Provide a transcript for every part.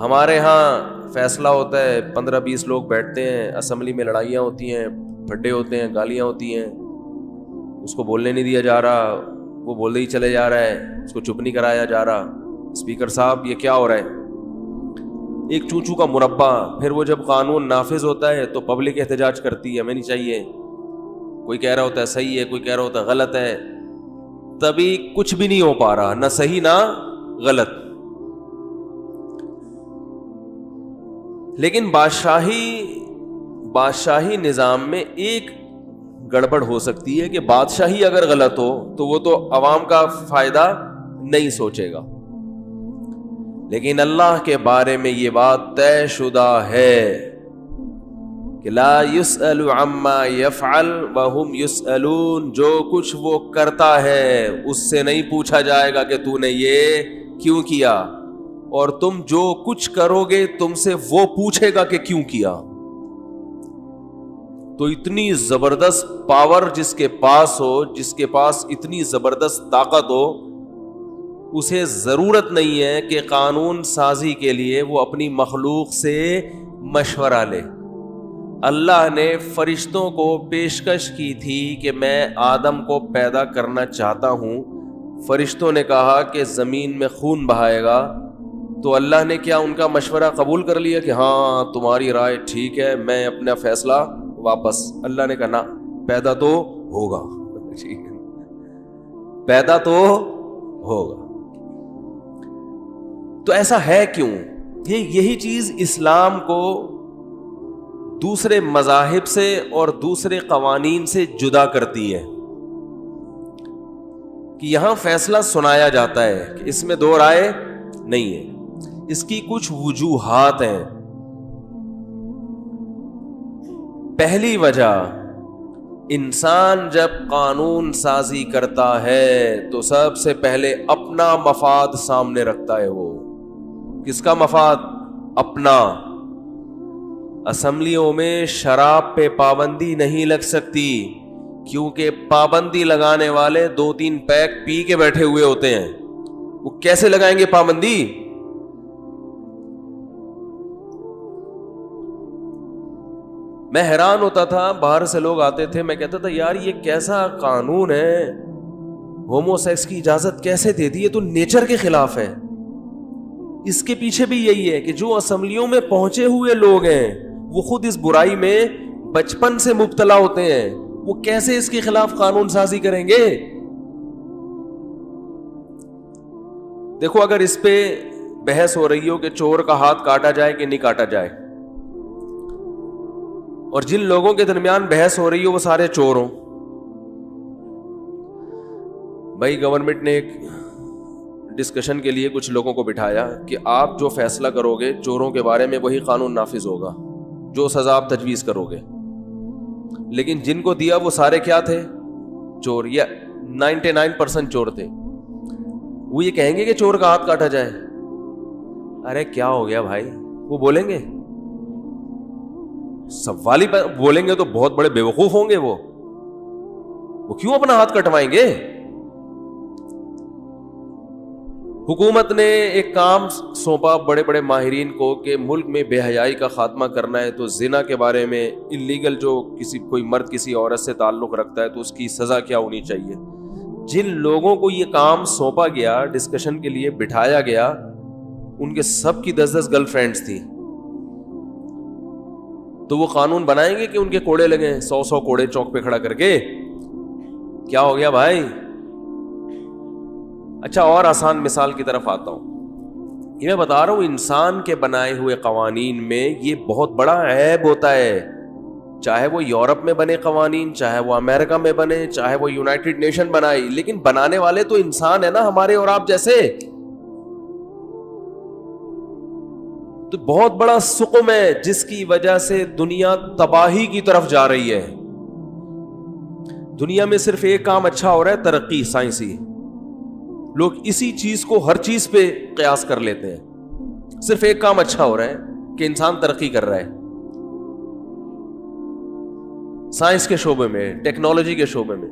ہمارے ہاں فیصلہ ہوتا ہے 15-20 لوگ بیٹھتے ہیں, اسمبلی میں لڑائیاں ہوتی ہیں, پھڈے ہوتے ہیں, گالیاں ہوتی ہیں, اس کو بولنے نہیں دیا جا رہا, وہ بولتے ہی چلے جا رہا ہے, اس کو چپ نہیں کرایا جا رہا. اسپیکر صاحب یہ کیا ہو رہا ہے؟ ایک چوچو کا مربع. پھر وہ جب قانون نافذ ہوتا ہے تو پبلک احتجاج کرتی ہے, ہمیں نہیں چاہیے. کوئی کہہ رہا ہوتا ہے صحیح ہے, کوئی کہہ رہا ہوتا ہے غلط ہے. تبھی کچھ بھی نہیں ہو پا رہا, نہ صحیح نہ غلط. لیکن بادشاہی نظام میں ایک گڑبڑ ہو سکتی ہے کہ بادشاہی اگر غلط ہو تو وہ تو عوام کا فائدہ نہیں سوچے گا. لیکن اللہ کے بارے میں یہ بات طے شدہ ہے کہ لا یسأل عما یفعل وہم یسألون. جو کچھ وہ کرتا ہے اس سے نہیں پوچھا جائے گا کہ تو نے یہ کیوں کیا, اور تم جو کچھ کرو گے تم سے وہ پوچھے گا کہ کیوں کیا. تو اتنی زبردست پاور جس کے پاس ہو, جس کے پاس اتنی زبردست طاقت ہو, اسے ضرورت نہیں ہے کہ قانون سازی کے لیے وہ اپنی مخلوق سے مشورہ لے. اللہ نے فرشتوں کو پیشکش کی تھی کہ میں آدم کو پیدا کرنا چاہتا ہوں. فرشتوں نے کہا کہ زمین میں خون بہائے گا, تو اللہ نے کیا ان کا مشورہ قبول کر لیا کہ ہاں تمہاری رائے ٹھیک ہے, میں اپنا فیصلہ واپس. اللہ نے کہا نہ, پیدا تو ہوگا, پیدا تو ہوگا. تو ایسا ہے کیوں؟ یہی چیز اسلام کو دوسرے مذاہب سے اور دوسرے قوانین سے جدا کرتی ہے کہ یہاں فیصلہ سنایا جاتا ہے کہ اس میں دو رائے نہیں ہے. اس کی کچھ وجوہات ہیں. پہلی وجہ, انسان جب قانون سازی کرتا ہے تو سب سے پہلے اپنا مفاد سامنے رکھتا ہے. وہ کس کا مفاد؟ اپنا. اسمبلیوں میں شراب پہ پابندی نہیں لگ سکتی کیونکہ پابندی لگانے والے 2-3 پیک پی کے بیٹھے ہوئے ہوتے ہیں. وہ کیسے لگائیں گے پابندی؟ میں حیران ہوتا تھا, باہر سے لوگ آتے تھے, میں کہتا تھا یار یہ کیسا قانون ہے, ہومو سیکس کی اجازت کیسے دے دی؟ یہ تو نیچر کے خلاف ہے. اس کے پیچھے بھی یہی ہے کہ جو اسمبلیوں میں پہنچے ہوئے لوگ ہیں وہ خود اس برائی میں بچپن سے مبتلا ہوتے ہیں, وہ کیسے اس کے خلاف قانون سازی کریں گے؟ دیکھو اگر اس پہ بحث ہو رہی ہو کہ چور کا ہاتھ کاٹا جائے کہ نہیں کاٹا جائے, اور جن لوگوں کے درمیان بحث ہو رہی ہو وہ سارے چور ہوں, بھائی گورنمنٹ نے ایک ڈسکشن کے لیے کچھ لوگوں کو بٹھایا کہ آپ جو فیصلہ کرو گے چوروں کے بارے میں وہی قانون نافذ ہوگا, جو سزا آپ تجویز کرو گے. لیکن جن کو دیا وہ سارے کیا تھے؟ چور, یا 99% چور تھے. وہ یہ کہیں گے کہ چور کا ہاتھ کاٹا جائے؟ ارے کیا ہو گیا بھائی, وہ بولیں گے؟ سوالی بولیں گے تو بہت بڑے بیوقوف ہوں گے. وہ کیوں اپنا ہاتھ کٹوائیں گے؟ حکومت نے ایک کام سونپا بڑے بڑے ماہرین کو کہ ملک میں بے حیائی کا خاتمہ کرنا ہے, تو زنا کے بارے میں انلیگل جو کوئی مرد کسی عورت سے تعلق رکھتا ہے تو اس کی سزا کیا ہونی چاہیے. جن لوگوں کو یہ کام سونپا گیا, ڈسکشن کے لیے بٹھایا گیا, ان کے سب کی 10 گرل فرینڈز تھی. تو وہ قانون بنائیں گے کہ ان کے کوڑے لگیں, 100 کوڑے چوک پہ کھڑا کر کے؟ کیا ہو گیا بھائی؟ اچھا اور آسان مثال کی طرف آتا ہوں. یہ میں بتا رہا ہوں انسان کے بنائے ہوئے قوانین میں یہ بہت بڑا عیب ہوتا ہے. چاہے وہ یورپ میں بنے قوانین, چاہے وہ امریکہ میں بنے, چاہے وہ یونائٹڈ نیشن بنائی, لیکن بنانے والے تو انسان ہے نا, ہمارے اور آپ جیسے. تو بہت بڑا سقم ہے جس کی وجہ سے دنیا تباہی کی طرف جا رہی ہے. دنیا میں صرف ایک کام اچھا ہو رہا ہے, ترقی سائنسی. لوگ اسی چیز کو ہر چیز پہ قیاس کر لیتے ہیں. صرف ایک کام اچھا ہو رہا ہے کہ انسان ترقی کر رہا ہے, سائنس کے شعبے میں, ٹیکنالوجی کے شعبے میں.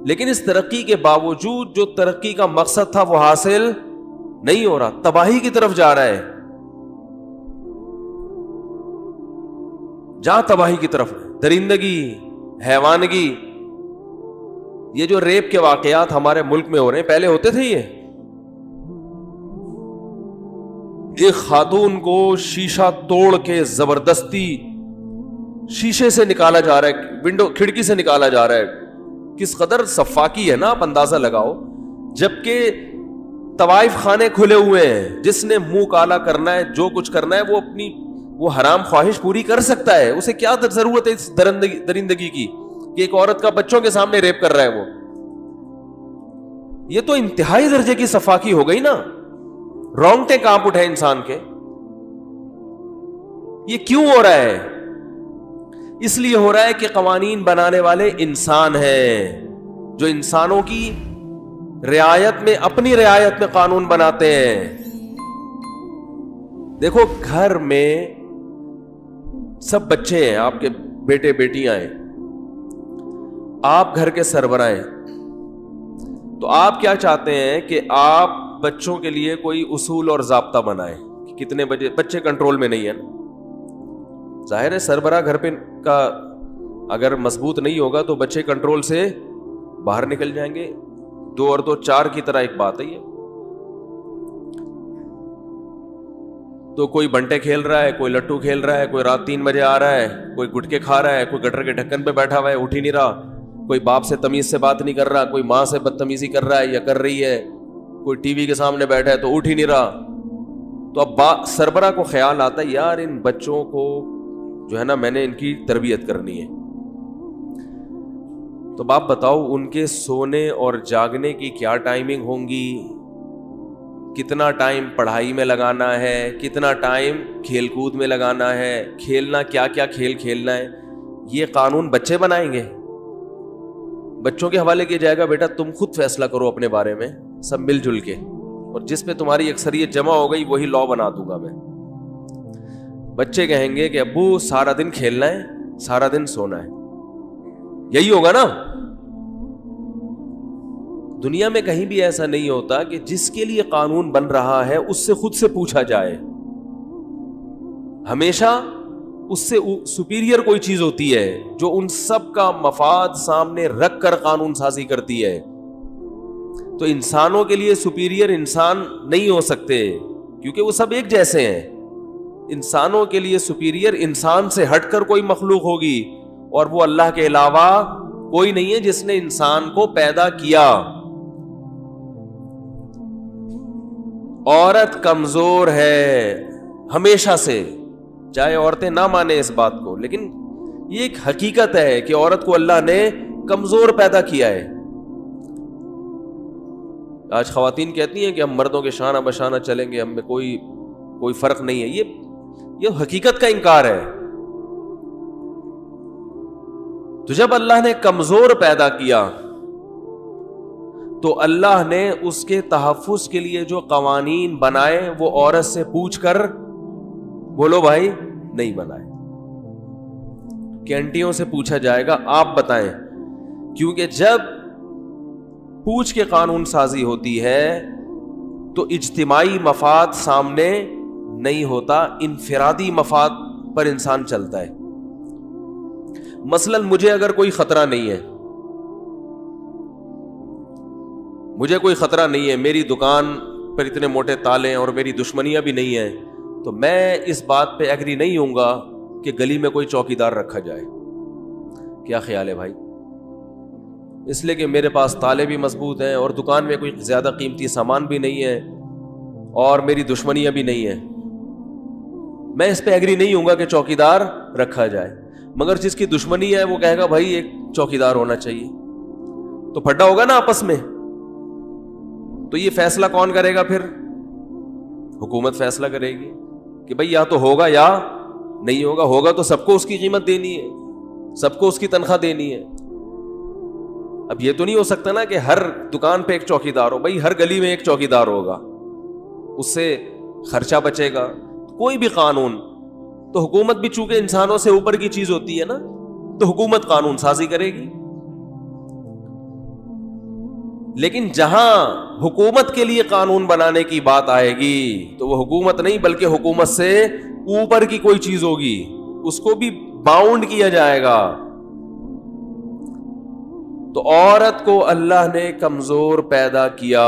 لیکن اس ترقی کے باوجود جو ترقی کا مقصد تھا وہ حاصل نہیں ہو رہا, تباہی کی طرف جا رہا ہے. جہاں تباہی کی طرف، درندگی، حیوانگی. یہ جو ریپ کے واقعات ہمارے ملک میں ہو رہے ہیں، پہلے ہوتے تھے یہ؟ ایک خاتون کو شیشہ توڑ کے زبردستی شیشے سے نکالا جا رہا ہے، ونڈو کھڑکی سے نکالا جا رہا ہے. کس قدر سفاکی ہے نا، آپ اندازہ لگاؤ. جبکہ طوائف خانے کھلے ہوئے ہیں، جس نے منہ کالا کرنا ہے، جو کچھ کرنا ہے، وہ اپنی وہ حرام خواہش پوری کر سکتا ہے. اسے کیا ضرورت ہے اس درندگی کی کہ ایک عورت کا بچوں کے سامنے ریپ کر رہا ہے وہ؟ یہ تو انتہائی درجے کی سفاکی ہو گئی نا. رونگٹے کانپ اٹھے انسان کے. یہ کیوں ہو رہا ہے؟ اس لیے ہو رہا ہے کہ قوانین بنانے والے انسان ہیں، جو انسانوں کی رعایت میں، اپنی رعایت میں قانون بناتے ہیں. دیکھو گھر میں سب بچے ہیں، آپ کے بیٹے بیٹیاں ہیں، آپ گھر کے سربراہ ہیں. تو آپ کیا چاہتے ہیں کہ آپ بچوں کے لیے کوئی اصول اور ضابطہ بنائیں کہ کتنے بجے. بچے کنٹرول میں نہیں ہیں نا. ظاہر ہے سربراہ گھر پہ کا اگر مضبوط نہیں ہوگا تو بچے کنٹرول سے باہر نکل جائیں گے. 2 اور 2 4 کی طرح ایک بات ہے یہ. تو کوئی بنٹے کھیل رہا ہے، کوئی لٹو کھیل رہا ہے، کوئی رات 3 بجے آ رہا ہے، کوئی گٹکے کھا رہا ہے، کوئی گٹر کے ڈھکن پہ بیٹھا ہوا ہے اٹھ ہی نہیں رہا، کوئی باپ سے تمیز سے بات نہیں کر رہا، کوئی ماں سے بدتمیزی کر رہا ہے یا کر رہی ہے، کوئی ٹی وی کے سامنے بیٹھا ہے تو اٹھ ہی نہیں رہا. تو اب سربراہ کو خیال آتا ہے یار ان بچوں کو جو ہے نا میں نے ان کی تربیت کرنی ہے. تو آپ بتاؤ ان کے سونے اور جاگنے کی کیا ٹائمنگ ہوں گی، کتنا ٹائم پڑھائی میں لگانا ہے، کتنا ٹائم کھیل کود میں لگانا ہے، کھیلنا کیا کیا کھیل کھیلنا ہے. یہ قانون بچے بنائیں گے. بچوں کے حوالے کیا جائے گا بیٹا تم خود فیصلہ کرو اپنے بارے میں سب مل جل کے، اور جس پہ تمہاری اکثریت جمع ہو گئی وہی لا بنا دوں گا میں. بچے کہیں گے کہ ابو سارا دن کھیلنا ہے، سارا دن سونا ہے. یہی ہوگا نا. دنیا میں کہیں بھی ایسا نہیں ہوتا کہ جس کے لیے قانون بن رہا ہے اس سے خود سے پوچھا جائے. ہمیشہ اس سے سپیریئر کوئی چیز ہوتی ہے جو ان سب کا مفاد سامنے رکھ کر قانون سازی کرتی ہے. تو انسانوں کے لیے سپیریئر انسان نہیں ہو سکتے کیونکہ وہ سب ایک جیسے ہیں. انسانوں کے لیے سپیریئر انسان سے ہٹ کر کوئی مخلوق ہوگی، اور وہ اللہ کے علاوہ کوئی نہیں ہے جس نے انسان کو پیدا کیا. عورت کمزور ہے ہمیشہ سے، چاہے عورتیں نہ مانیں اس بات کو، لیکن یہ ایک حقیقت ہے کہ عورت کو اللہ نے کمزور پیدا کیا ہے. آج خواتین کہتی ہیں کہ ہم مردوں کے شانہ بشانہ چلیں گے، ہم میں کوئی فرق نہیں ہے. یہ حقیقت کا انکار ہے. تو جب اللہ نے کمزور پیدا کیا تو اللہ نے اس کے تحفظ کے لیے جو قوانین بنائے وہ عورت سے پوچھ کر، بولو بھائی، نہیں بنائے. کینٹیوں سے پوچھا جائے گا آپ بتائیں، کیونکہ جب پوچھ کے قانون سازی ہوتی ہے تو اجتماعی مفاد سامنے نہیں ہوتا، انفرادی مفاد پر انسان چلتا ہے. مثلا مجھے اگر کوئی خطرہ نہیں ہے، مجھے کوئی خطرہ نہیں ہے، میری دکان پر اتنے موٹے تالے ہیں اور میری دشمنیاں بھی نہیں ہیں، تو میں اس بات پہ ایگری نہیں ہوں گا کہ گلی میں کوئی چوکیدار رکھا جائے. کیا خیال ہے بھائی؟ اس لیے کہ میرے پاس تالے بھی مضبوط ہیں اور دکان میں کوئی زیادہ قیمتی سامان بھی نہیں ہے اور میری دشمنیاں بھی نہیں ہیں، میں اس پہ ایگری نہیں ہوں گا کہ چوکیدار رکھا جائے. مگر جس کی دشمنی ہے وہ کہے گا بھائی ایک چوکیدار ہونا چاہیے، تو پھڈا ہوگا نا آپس میں. تو یہ فیصلہ کون کرے گا پھر؟ حکومت فیصلہ کرے گی کہ بھائی یا تو ہوگا یا نہیں ہوگا. ہوگا تو سب کو اس کی قیمت دینی ہے، سب کو اس کی تنخواہ دینی ہے. اب یہ تو نہیں ہو سکتا نا کہ ہر دکان پہ ایک چوکیدار ہو. بھائی ہر گلی میں ایک چوکیدار ہوگا، اس سے خرچہ بچے گا. کوئی بھی قانون تو حکومت بھی چونکہ انسانوں سے اوپر کی چیز ہوتی ہے نا، تو حکومت قانون سازی کرے گی. لیکن جہاں حکومت کے لیے قانون بنانے کی بات آئے گی تو وہ حکومت نہیں بلکہ حکومت سے اوپر کی کوئی چیز ہوگی، اس کو بھی باؤنڈ کیا جائے گا. تو عورت کو اللہ نے کمزور پیدا کیا,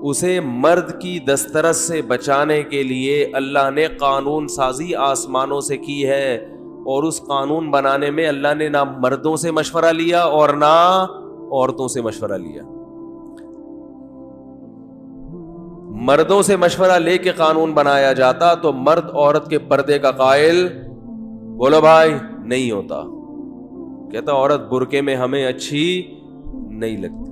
اسے مرد کی دسترس سے بچانے کے لیے اللہ نے قانون سازی آسمانوں سے کی ہے, اور اس قانون بنانے میں اللہ نے نہ مردوں سے مشورہ لیا اور نہ عورتوں سے مشورہ لیا. مردوں سے مشورہ لے کے قانون بنایا جاتا تو مرد عورت کے پردے کا قائل, بولو بھائی, نہیں ہوتا. کہتا عورت برقعے میں ہمیں اچھی نہیں لگتی.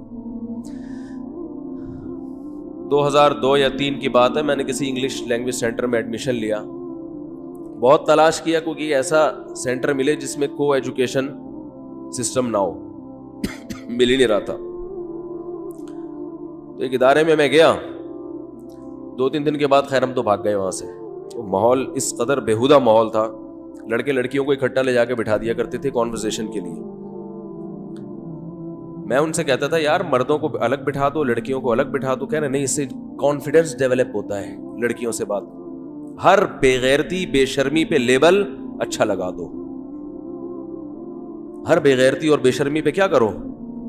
2002 یا 3 کی بات ہے, میں نے کسی انگلش لینگویج سینٹر میں ایڈمیشن لیا. بہت تلاش کیا کیونکہ ایسا سینٹر ملے جس میں کو ایجوکیشن سسٹم نہ ہو, مل ہی نہیں رہا تھا. تو ایک ادارے میں گیا, 2-3 دن کے بعد خیر ہم تو بھاگ گئے وہاں سے. ماحول اس قدر بےہودہ ماحول تھا, لڑکے لڑکیوں کو اکٹھا لے جا کے بٹھا دیا کرتے تھے کانورسیشن کے لیے. میں ان سے کہتا تھا یار مردوں کو الگ بٹھا دو, لڑکیوں کو الگ بٹھا دو. کہہ رہے نہیں, اس سے کانفیڈنس ڈیولپ ہوتا ہے لڑکیوں سے بات. ہر بے غیرتی بے شرمی پہ لیبل اچھا لگا دو, ہر بے غیرتی اور بے شرمی پہ کیا کرو,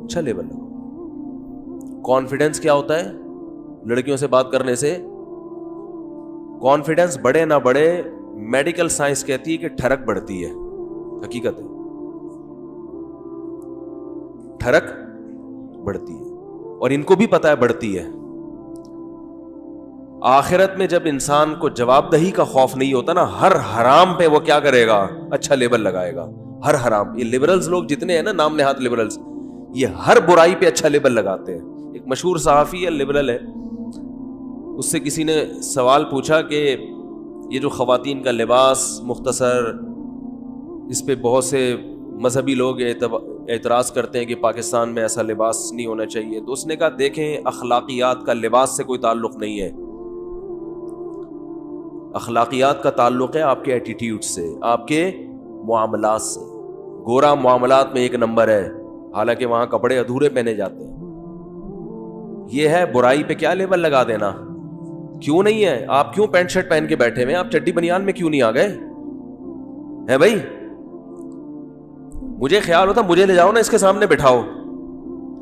اچھا لیبل لگاؤ. کانفیڈنس کیا ہوتا ہے لڑکیوں سے بات کرنے سے؟ کانفیڈنس بڑھے نہ بڑھے, میڈیکل سائنس کہتی ہے کہ ٹھڑک بڑھتی ہے. حقیقت ہے, ٹھڑک بڑھتی ہے, اور ان کو بھی پتا ہے بڑھتی ہے. آخرت میں جب انسان کو جواب دہی کا خوف نہیں ہوتا نا, ہر حرام پہ وہ کیا کرے گا, اچھا لیبل لگائے گا. ہر حرام, یہ لبرلز لوگ جتنے ہیں نا, نام نہاد لبرلز, یہ ہر برائی پہ اچھا لیبل لگاتے ہیں. ایک مشہور صحافی ہے, لبرل ہے, اس سے کسی نے سوال پوچھا کہ یہ جو خواتین کا لباس مختصر, اس پہ بہت سے مذہبی لوگ اعتراض کرتے ہیں کہ پاکستان میں ایسا لباس نہیں ہونا چاہیے. تو اس نے کہا دیکھیں, اخلاقیات کا لباس سے کوئی تعلق نہیں ہے, اخلاقیات کا تعلق ہے آپ کے ایٹیٹیوڈ سے, آپ کے معاملات سے. گورا معاملات میں 1 نمبر ہے, حالانکہ وہاں کپڑے ادھورے پہنے جاتے ہیں. یہ ہے برائی پہ کیا لیبل لگا دینا. کیوں نہیں ہے؟ آپ کیوں پینٹ شرٹ پہن کے بیٹھے ہوئے ہیں؟ آپ چڈی بنیان میں کیوں نہیں آ گئے ہیں بھائی؟ مجھے خیال ہوتا مجھے لے جاؤ نا, اس کے سامنے بٹھاؤ.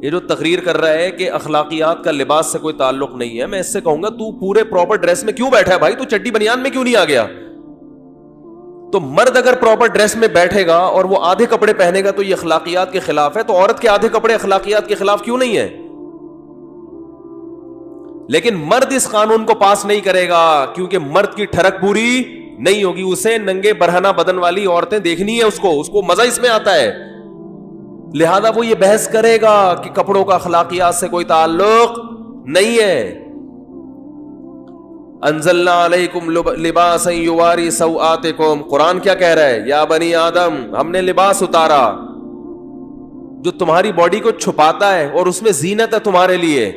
یہ جو تقریر کر رہا ہے کہ اخلاقیات کا لباس سے کوئی تعلق نہیں ہے, میں اس سے کہوں گا تو پورے پراپر ڈریس میں کیوں بیٹھا ہے بھائی؟ تو چڈی بنیان میں کیوں نہیں آ گیا؟ تو مرد اگر پراپر ڈریس میں بیٹھے گا اور وہ آدھے کپڑے پہنے گا تو یہ اخلاقیات کے خلاف ہے. تو عورت کے آدھے کپڑے اخلاقیات کے خلاف کیوں نہیں ہے؟ لیکن مرد اس قانون کو پاس نہیں کرے گا کیونکہ مرد کی ٹھڑک پوری نہیں ہوگی. اسے ننگے برہنہ بدن والی عورتیں دیکھنی ہے, اس کو مزہ اس میں آتا ہے. لہذا وہ یہ بحث کرے گا کہ کپڑوں کا اخلاقیات سے کوئی تعلق نہیں ہے. انزلنا علیکم لباسا یواری سوآتکم, قرآن کیا کہہ رہا ہے؟ یا بنی آدم, ہم نے لباس اتارا جو تمہاری باڈی کو چھپاتا ہے اور اس میں زینت ہے تمہارے لیے.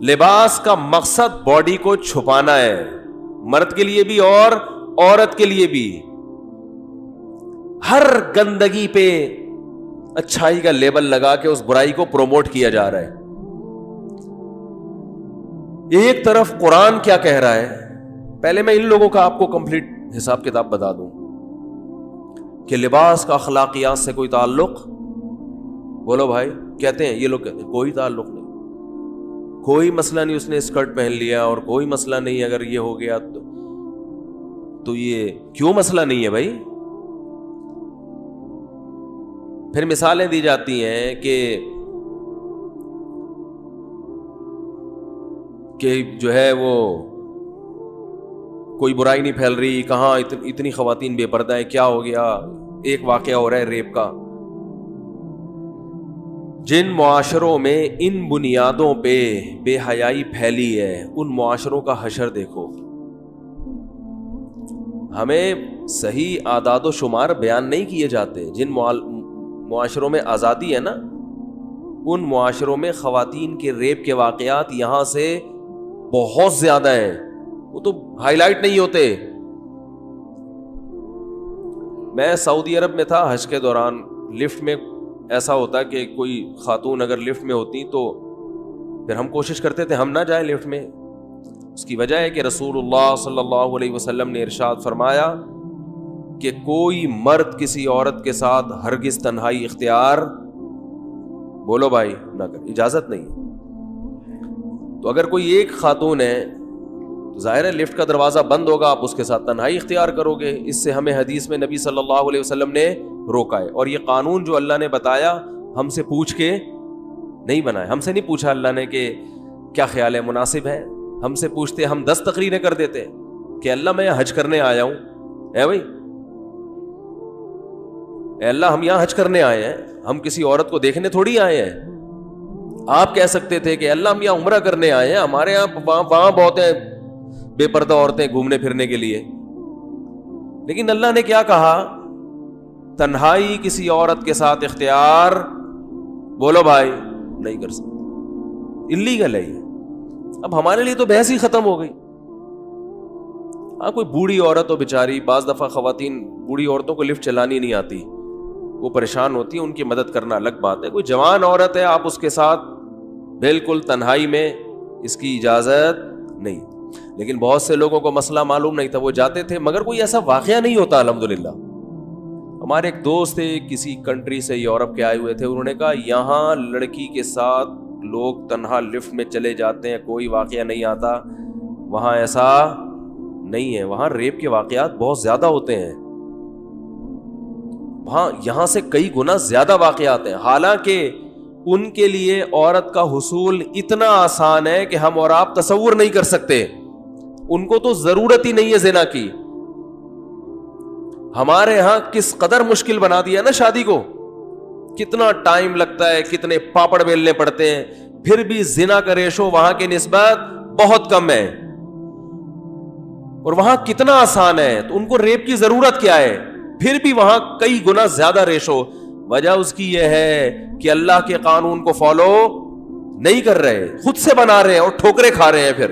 لباس کا مقصد باڈی کو چھپانا ہے, مرد کے لیے بھی اور عورت کے لیے بھی. ہر گندگی پہ اچھائی کا لیبل لگا کے اس برائی کو پروموٹ کیا جا رہا ہے. ایک طرف قرآن کیا کہہ رہا ہے, پہلے میں ان لوگوں کا آپ کو کمپلیٹ حساب کتاب بتا دوں کہ لباس کا اخلاقیات سے کوئی تعلق, بولو بھائی, کہتے ہیں یہ لوگ کہتے ہیں کوئی تعلق نہیں, کوئی مسئلہ نہیں, اس نے اسکرٹ پہن لیا اور کوئی مسئلہ نہیں اگر یہ ہو گیا تو یہ کیوں مسئلہ نہیں ہے بھائی؟ پھر مثالیں دی جاتی ہیں کہ جو ہے وہ کوئی برائی نہیں پھیل رہی, کہاں اتنی خواتین بے پردہ ہیں, کیا ہو گیا؟ ایک واقعہ ہو رہا ہے ریپ کا. جن معاشروں میں ان بنیادوں پہ بے حیائی پھیلی ہے, ان معاشروں کا حشر دیکھو. ہمیں صحیح اعداد و شمار بیان نہیں کیے جاتے. جن معاشروں میں آزادی ہے نا, ان معاشروں میں خواتین کے ریپ کے واقعات یہاں سے بہت زیادہ ہیں, وہ تو ہائی لائٹ نہیں ہوتے. میں سعودی عرب میں تھا حج کے دوران, لفٹ میں ایسا ہوتا کہ کوئی خاتون اگر لفٹ میں ہوتی تو پھر ہم کوشش کرتے تھے ہم نہ جائیں لفٹ میں, اس کی وجہ ہے کہ رسول اللہ صلی اللہ علیہ وسلم نے ارشاد فرمایا کہ کوئی مرد کسی عورت کے ساتھ ہرگز تنہائی اختیار، بولو بھائی، نہ کر، اجازت نہیں ہے۔ تو اگر کوئی ایک خاتون ہے تو ظاہر ہے لفٹ کا دروازہ بند ہوگا، آپ اس کے ساتھ تنہائی اختیار کرو گے۔ اس سے ہمیں حدیث میں نبی صلی اللہ علیہ وسلم نے روکا ہے۔ اور یہ قانون جو اللہ نے بتایا ہم سے پوچھ کے نہیں بنایا، ہم سے نہیں پوچھا اللہ نے کہ کیا خیال ہے، مناسب ہے؟ ہم سے پوچھتے ہم 10 تقریریں کر دیتے کہ اللہ میں حج کرنے آیا ہوں، اے بھائی اے اللہ ہم یہاں حج کرنے آئے ہیں، ہم کسی عورت کو دیکھنے تھوڑی آئے ہیں۔ آپ کہہ سکتے تھے کہ اللہ ہم یہاں عمرہ کرنے آئے ہیں، ہمارے یہاں وہاں بہت ہیں بے پردہ عورتیں گھومنے پھرنے کے لیے۔ لیکن اللہ نے کیا کہا؟ تنہائی کسی عورت کے ساتھ اختیار، بولو بھائی، نہیں کر سکتے، اللیگل ہے یہ۔ اب ہمارے لیے تو بحث ہی ختم ہو گئی۔ ہاں کوئی بوڑھی عورت ہو بیچاری، بعض دفعہ خواتین بوڑھی عورتوں کو لفٹ چلانی نہیں آتی، وہ پریشان ہوتی ہے، ان کی مدد کرنا الگ بات ہے۔ کوئی جوان عورت ہے، آپ اس کے ساتھ بالکل تنہائی میں، اس کی اجازت نہیں۔ لیکن بہت سے لوگوں کو مسئلہ معلوم نہیں تھا، وہ جاتے تھے، مگر کوئی ایسا واقعہ نہیں ہوتا الحمدللہ۔ ہمارے ایک دوست تھے کسی کنٹری سے، یورپ کے آئے ہوئے تھے، انہوں نے کہا یہاں لڑکی کے ساتھ لوگ تنہا لفٹ میں چلے جاتے ہیں، کوئی واقعہ نہیں آتا، وہاں ایسا نہیں ہے، وہاں ریپ کے واقعات بہت زیادہ ہوتے ہیں، وہاں یہاں سے کئی گنا زیادہ واقعات ہیں۔ حالانکہ ان کے لیے عورت کا حصول اتنا آسان ہے کہ ہم اور آپ تصور نہیں کر سکتے، ان کو تو ضرورت ہی نہیں ہے زنا کی۔ ہمارے ہاں کس قدر مشکل بنا دیا نا شادی کو، کتنا ٹائم لگتا ہے، کتنے پاپڑ بیلنے پڑتے ہیں، پھر بھی زنا کا ریشو وہاں کے نسبت بہت کم ہے، اور وہاں کتنا آسان ہے، تو ان کو ریپ کی ضرورت کیا ہے؟ پھر بھی وہاں کئی گنا زیادہ ریشو۔ وجہ اس کی یہ ہے کہ اللہ کے قانون کو فالو نہیں کر رہے، خود سے بنا رہے ہیں اور ٹھوکریں کھا رہے ہیں۔ پھر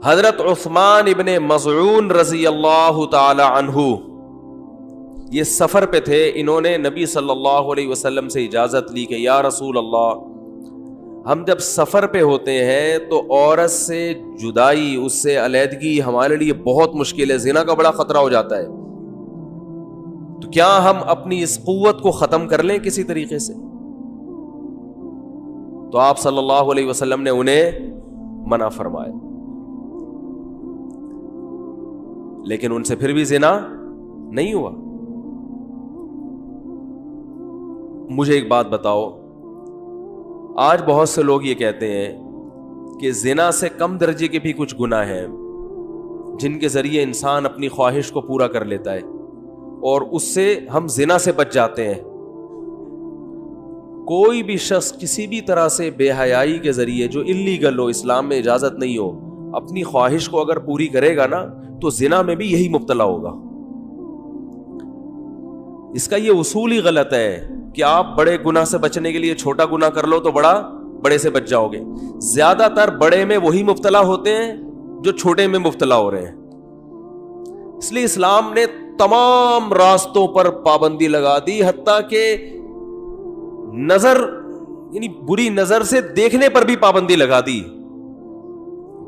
حضرت عثمان ابن مظعون رضی اللہ تعالی عنہ یہ سفر پہ تھے، انہوں نے نبی صلی اللہ علیہ وسلم سے اجازت لی کہ یا رسول اللہ، ہم جب سفر پہ ہوتے ہیں تو عورت سے جدائی، اس سے علیحدگی ہمارے لیے بہت مشکل ہے، زنا کا بڑا خطرہ ہو جاتا ہے، تو کیا ہم اپنی اس قوت کو ختم کر لیں کسی طریقے سے؟ تو آپ صلی اللہ علیہ وسلم نے انہیں منع فرمایا، لیکن ان سے پھر بھی زنا نہیں ہوا۔ مجھے ایک بات بتاؤ، آج بہت سے لوگ یہ کہتے ہیں کہ زنا سے کم درجے کے بھی کچھ گناہ ہیں جن کے ذریعے انسان اپنی خواہش کو پورا کر لیتا ہے، اور اس سے ہم زنا سے بچ جاتے ہیں۔ کوئی بھی شخص کسی بھی طرح سے بے حیائی کے ذریعے، جو اللیگل ہو، اسلام میں اجازت نہیں ہو، اپنی خواہش کو اگر پوری کرے گا نا تو زنا میں بھی یہی مبتلا ہوگا۔ اس کا یہ اصول ہی غلط ہے کہ آپ بڑے گناہ سے بچنے کے لیے چھوٹا گناہ کر لو تو بڑے سے بچ جاؤ گے۔ زیادہ تر بڑے میں وہی مبتلا ہوتے ہیں جو چھوٹے میں مبتلا ہو رہے ہیں۔ اس لیے اسلام نے تمام راستوں پر پابندی لگا دی، حتیٰ کہ نظر، یعنی بری نظر سے دیکھنے پر بھی پابندی لگا دی،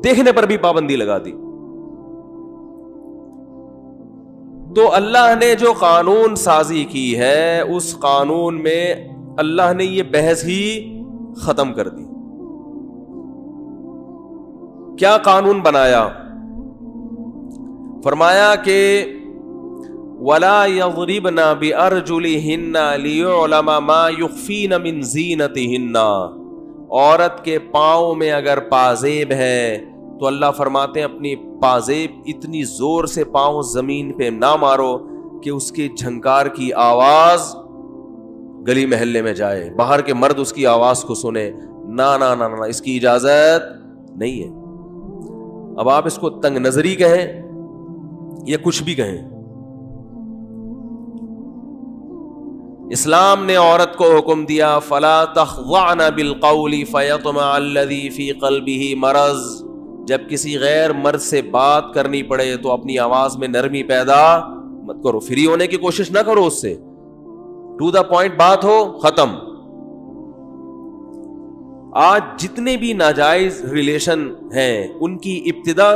دیکھنے پر بھی پابندی لگا دی۔ تو اللہ نے جو قانون سازی کی ہے، اس قانون میں اللہ نے یہ بحث ہی ختم کر دی۔ کیا قانون بنایا؟ فرمایا کہ وَلَا يَضْرِبْنَ بِأَرْجُلِهِنَّ لِيُعْلَمَ مَا يُخْفِينَ مِنْ زِينَتِهِنَّ، عورت کے پاؤں میں اگر پازیب ہے تو اللہ فرماتے ہیں اپنی پازیب اتنی زور سے پاؤں زمین پہ نہ مارو کہ اس کے جھنکار کی آواز گلی محلے میں جائے، باہر کے مرد اس کی آواز کو سنے۔ نہ نہ نہ نہ، اس کی اجازت نہیں ہے۔ اب آپ اس کو تنگ نظری کہیں یا کچھ بھی کہیں، اسلام نے عورت کو حکم دیا فَلَا تَخْضَعْنَ بِالْقَوْلِ فَيَطْمَعَ الَّذِي فِي قَلْبِهِ مَرَضٌ، جب کسی غیر مرد سے بات کرنی پڑے تو اپنی آواز میں نرمی پیدا مت کرو، فری ہونے کی کوشش نہ کرو، اس سے ٹو دا پوائنٹ بات ہو، ختم۔ آج جتنے بھی ناجائز ریلیشن ہیں ان کی ابتدا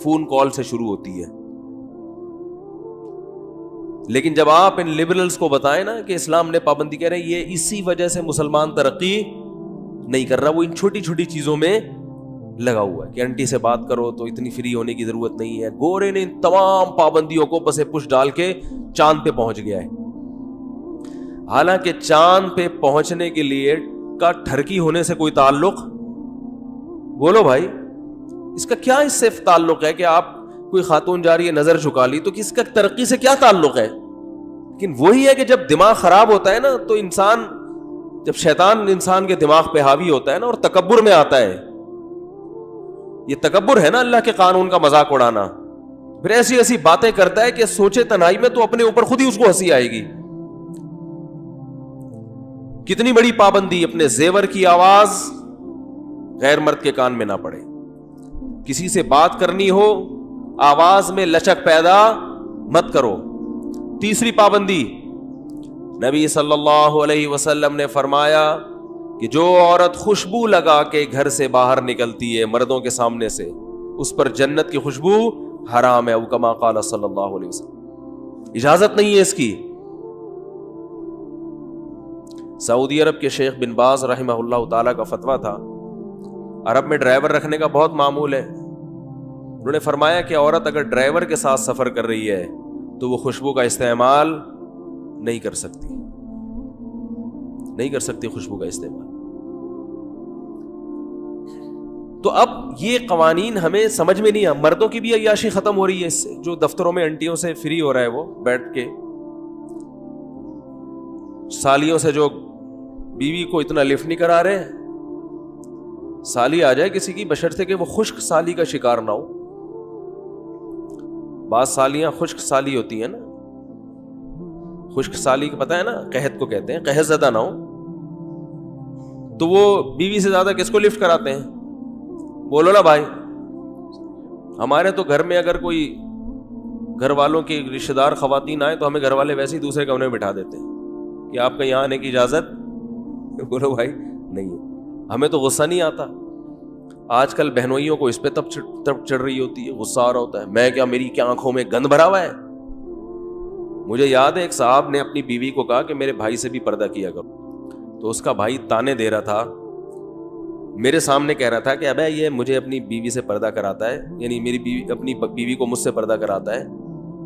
فون کال سے شروع ہوتی ہے. لیکن جب آپ ان لبرلز کو بتائیں نا کہ اسلام نے پابندی کہہ رہے ہیں, یہ اسی وجہ سے مسلمان ترقی نہیں کر رہا, وہ ان چھوٹی چھوٹی چیزوں میں لگا ہوا ہے کہ آنٹی سے بات کرو تو اتنی فری ہونے کی ضرورت نہیں ہے. گورے نے ان تمام پابندیوں کو بس پش ڈال کے چاند پہ پہنچ گیا ہے. حالانکہ چاند پہ پہنچنے کے لیے کا ٹھرکی ہونے سے کوئی تعلق, بولو بھائی اس کا کیا اس سے تعلق ہے کہ آپ کوئی خاتون جا رہی ہے نظر جھکا لی تو کس کا ترقی سے کیا تعلق ہے. لیکن وہی ہے کہ جب دماغ خراب ہوتا ہے نا تو انسان, جب شیطان انسان کے دماغ پہ حاوی ہوتا ہے نا اور تکبر میں آتا ہے, یہ تکبر ہے نا اللہ کے قانون کا مذاق اڑانا, پھر ایسی ایسی باتیں کرتا ہے کہ سوچے تنہائی میں تو اپنے اوپر خود ہی اس کو ہنسی آئے گی. کتنی بڑی پابندی, اپنے زیور کی آواز غیر مرد کے کان میں نہ پڑے. کسی سے بات کرنی ہو آواز میں لچک پیدا مت کرو. تیسری پابندی, نبی صلی اللہ علیہ وسلم نے فرمایا کہ جو عورت خوشبو لگا کے گھر سے باہر نکلتی ہے مردوں کے سامنے سے, اس پر جنت کی خوشبو حرام ہے, او کما قال صلی اللہ علیہ وسلم. اجازت نہیں ہے اس کی. سعودی عرب کے شیخ بن باز رحمہ اللہ تعالیٰ کا فتویٰ تھا, عرب میں ڈرائیور رکھنے کا بہت معمول ہے. انہوں نے فرمایا کہ عورت اگر ڈرائیور کے ساتھ سفر کر رہی ہے تو وہ خوشبو کا استعمال نہیں کر سکتی, نہیں کر سکتی خوشبو کا استعمال. تو اب یہ قوانین ہمیں سمجھ میں نہیں آ. مردوں کی بھی عیاشی ختم ہو رہی ہے اس سے, جو دفتروں میں انٹیوں سے فری ہو رہا ہے وہ بیٹھ کے, سالیوں سے جو بیوی کو اتنا لفٹ نہیں کرا رہے. سالی آ جائے کسی کی بشرطے کہ وہ خشک سالی کا شکار نہ ہو. بعض سالیاں خشک سالی ہوتی ہیں نا, خشک سالی کو پتہ ہے نا قحط کو کہتے ہیں, قحط زدہ نہ ہو تو وہ بیوی سے زیادہ کس کو لفٹ کراتے ہیں؟ بولو نا بھائی. ہمارے تو گھر میں اگر کوئی گھر والوں کے رشتہ دار خواتین آئے تو ہمیں گھر والے ویسے ہی دوسرے کمرے میں بٹھا دیتے ہیں کہ آپ کا یہاں آنے کی اجازت, بولو بھائی نہیں ہے. ہمیں تو غصہ نہیں آتا. آج کل بہنوئیوں کو اس پہ تب چڑھ رہی ہوتی ہے, غصہ آ رہا ہوتا ہے, میں کیا میری کیا آنکھوں میں گند بھرا ہوا ہے. مجھے یاد ہے ایک صاحب نے اپنی بیوی کو کہا کہ میرے بھائی سے بھی پردہ کیا کرو, تو اس کا بھائی تانے دے رہا تھا, میرے سامنے کہہ رہا تھا کہ ابے یہ مجھے اپنی بیوی سے پردہ کراتا ہے, یعنی میری بیوی اپنی بیوی کو مجھ سے پردہ کراتا ہے.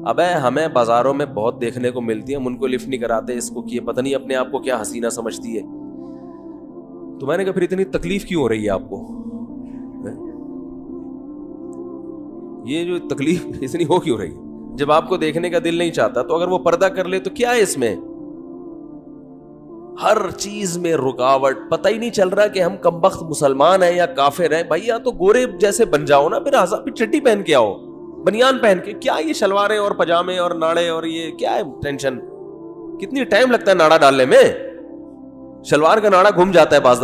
ابے ہمیں بازاروں میں بہت دیکھنے کو ملتی ہے, ہم ان کو لفٹ نہیں کراتے, اس کو کیے پتہ نہیں اپنے آپ کو کیا حسینہ سمجھتی ہے. تو میں نے کہا پھر اتنی تکلیف کیوں ہو رہی ہے آپ کو, یہ جو تکلیف اتنی ہو کیوں رہی ہے جب آپ کو دیکھنے کا دل نہیں چاہتا؟ تو اگر وہ پردہ کر لے تو کیا ہے اس میں؟ ہر چیز میں رکاوٹ. پتہ ہی نہیں چل رہا کہ ہم کمبخت مسلمان ہیں یا کافر ہیں. بھائی یا تو گورے جیسے بن جاؤ نا, پھر چٹی پہن کے آؤ, بنیان پہن کے. کیا یہ شلواریں اور پجامے اور ناڑے اور یہ کیا ہے ٹینشن؟ کتنی ٹائم لگتا ہے ناڑا ڈالنے میں؟ شلوار کا ناڑا گھوم جاتا ہے بعض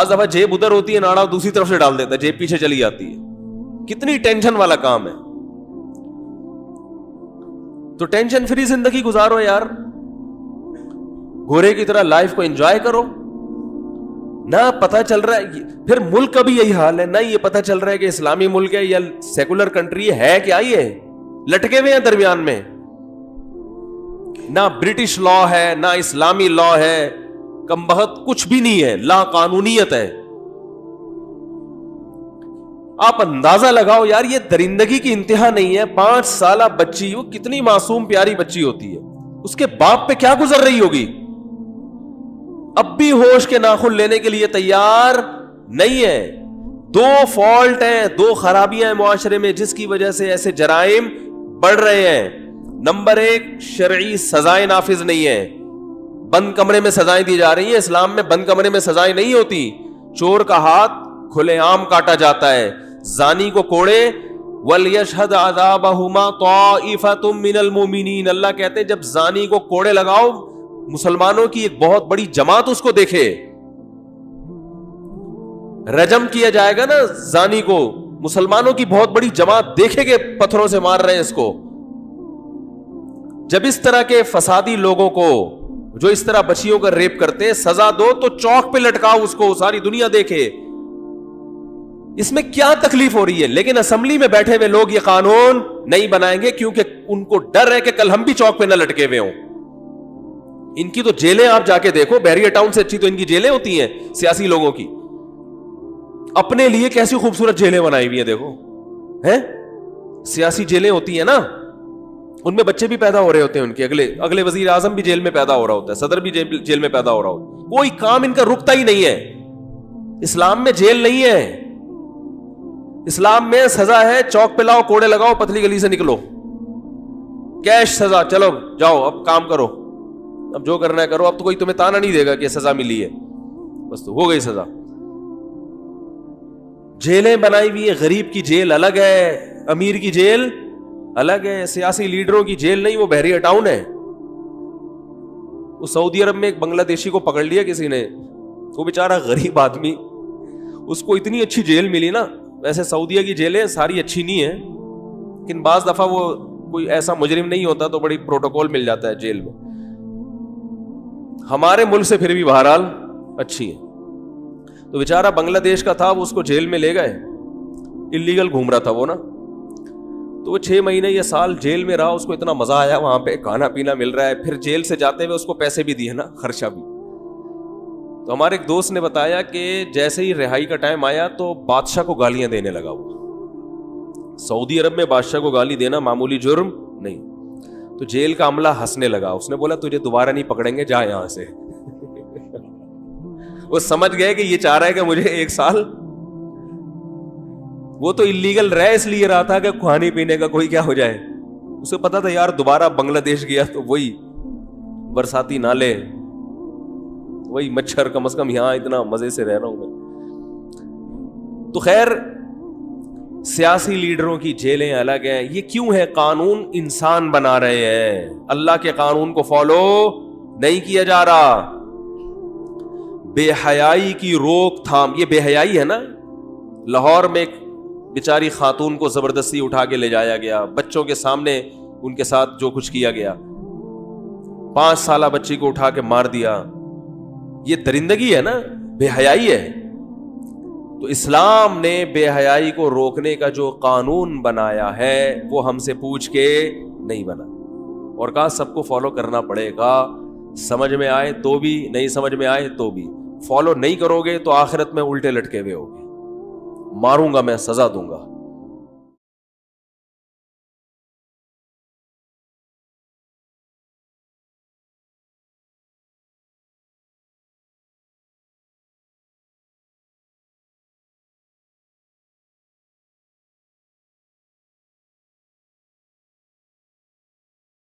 دفعہ جیب ادھر ہوتی ہے, ناڑا دوسری طرف سے ڈال دیتا ہے, جیب پیچھے چلی جاتی ہے. کتنی ٹینشن والا کام ہے. تو ٹینشن فری زندگی گزارو یار, گورے کی طرح لائف کو انجوائے کرو. نہ پتہ چل رہا ہے, پھر ملک کا بھی یہی حال ہے, نہ یہ پتہ چل رہا ہے کہ اسلامی ملک ہے یا سیکولر کنٹری ہے, کیا یہ لٹکے ہوئے ہیں درمیان میں. نہ برٹش لا ہے نہ اسلامی لا ہے, کم بہت کچھ بھی نہیں ہے, لا قانونیت ہے. آپ اندازہ لگاؤ یار, یہ درندگی کی انتہا نہیں ہے. 5 سالہ بچی, وہ کتنی معصوم پیاری بچی ہوتی ہے, اس کے باپ پہ کیا گزر رہی ہوگی. اب بھی ہوش کے ناخن لینے کے لیے تیار نہیں ہے. 2 فالٹ ہیں, 2 خرابیاں ہیں معاشرے میں جس کی وجہ سے ایسے جرائم بڑھ رہے ہیں. نمبر 1, شرعی سزائیں نافذ نہیں ہیں. بند کمرے میں سزائیں دی جا رہی ہیں. اسلام میں بند کمرے میں سزائیں نہیں ہوتی. چور کا ہاتھ کھلے عام کاٹا جاتا ہے. زانی کو کوڑے, وَلْيَشْهَدْ عَذَابَهُمَا طَائِفَةٌ مِّنَ الْمُؤْمِنِينَ. اللہ کہتے ہیں جب زانی کو کوڑے لگاؤ, مسلمانوں کی ایک بہت بڑی جماعت اس کو دیکھے. رجم کیا جائے گا نا زانی کو, مسلمانوں کی بہت بڑی جماعت دیکھے کہ پتھروں سے مار رہے ہیں اس کو. جب اس طرح کے فسادی لوگوں کو جو اس طرح بچیوں کا ریپ کرتے ہیں سزا دو تو چوک پہ لٹکاؤ اس کو, ساری دنیا دیکھے. اس میں کیا تکلیف ہو رہی ہے؟ لیکن اسمبلی میں بیٹھے ہوئے لوگ یہ قانون نہیں بنائیں گے کیونکہ ان کو ڈر ہے کہ کل ہم بھی چوک پہ نہ لٹکے ہوئے ہوں. ان کی تو جیلیں آپ جا کے دیکھو, بیریا ٹاؤن سے اچھی تو ان کی جیلیں ہوتی ہیں سیاسی لوگوں کی. اپنے لیے کیسی خوبصورت جیلیں بنائی ہوئی ہیں دیکھو, ہیں سیاسی جیلیں ہوتی ہیں نا, ان میں بچے بھی پیدا ہو رہے ہوتے ہیں ان کے, اگلے وزیر اعظم بھی جیل میں پیدا ہو رہا ہوتا ہے, صدر بھی جیل میں پیدا ہو رہا ہوتا ہے. کوئی کام ان کا رکتا ہی نہیں ہے. اسلام میں جیل نہیں ہے, اسلام میں سزا ہے چوک پہ لاؤ, کوڑے لگاؤ, پتلی گلی سے نکلو, کیش سزا, چلو جاؤ اب کام کرو, اب جو کرنا ہے کرو. اب تو کوئی تمہیں تانا نہیں دے گا کہ سزا ملی ہے, بس تو ہو گئی سزا. جیلیں بنائی ہوئی ہے, غریب کی جیل الگ ہے, امیر کی جیل الگ ہے. سیاسی لیڈروں کی جیل نہیں, وہ بحریہ ٹاؤن ہے. وہ سعودی عرب میں ایک بنگلہ دیشی کو پکڑ لیا کسی نے, وہ بیچارہ غریب آدمی, اس کو اتنی اچھی جیل ملی نا. ویسے سعودیہ کی جیلیں ساری اچھی نہیں ہیں, لیکن بعض دفعہ وہ کوئی ایسا مجرم نہیں ہوتا تو بڑی پروٹوکول مل جاتا ہے جیل میں. ہمارے ملک سے پھر بھی بہرحال اچھی ہے. تو بیچارہ بنگلہ دیش کا تھا, وہ اس کو جیل میں لے گئے, انلیگل گھوم رہا تھا وہ نا. تو وہ 6 مہینے یا سال جیل میں رہا, اس کو اتنا مزہ آیا, وہاں پہ کھانا پینا مل رہا ہے, پھر جیل سے جاتے ہوئے اس کو پیسے بھی دیے نا, خرچہ بھی. تو ہمارے ایک دوست نے بتایا کہ جیسے ہی رہائی کا ٹائم آیا تو بادشاہ کو گالیاں دینے لگا. وہ سعودی عرب میں بادشاہ کو گالی دینا معمولی جرم نہیں. تو جیل کا عملہ ہنسنے لگا, اس نے بولا تجھے دوبارہ نہیں پکڑیں گے, جا یہاں سے. وہ سمجھ گئے کہ یہ چاہ رہا ہے کہ مجھے 1 سال, وہ تو انلیگل رہ اس لیے رہا تھا کہ کھانے پینے کا کوئی کیا ہو جائے. اسے پتا تھا یار دوبارہ بنگلہ دیش گیا تو وہی برساتی نالے, وہی مچھر, کم از کم یہاں اتنا مزے سے رہ رہا ہوں میں. تو خیر سیاسی لیڈروں کی جیلیں الگ ہیں. یہ کیوں ہے؟ قانون انسان بنا رہے ہیں, اللہ کے قانون کو فالو نہیں کیا جا رہا. بے حیائی کی روک تھام, یہ بے حیائی ہے نا. لاہور میں ایک بیچاری خاتون کو زبردستی اٹھا کے لے جایا گیا, بچوں کے سامنے ان کے ساتھ جو کچھ کیا گیا, 5 سالہ بچی کو اٹھا کے مار دیا. یہ درندگی ہے نا, بے حیائی ہے. تو اسلام نے بے حیائی کو روکنے کا جو قانون بنایا ہے وہ ہم سے پوچھ کے نہیں بنا, اور کہا سب کو فالو کرنا پڑے گا, سمجھ میں آئے تو بھی, نہیں سمجھ میں آئے تو بھی. فالو نہیں کرو گے تو آخرت میں الٹے لٹکے ہوئے ہوگے, ماروں گا میں, سزا دوں گا.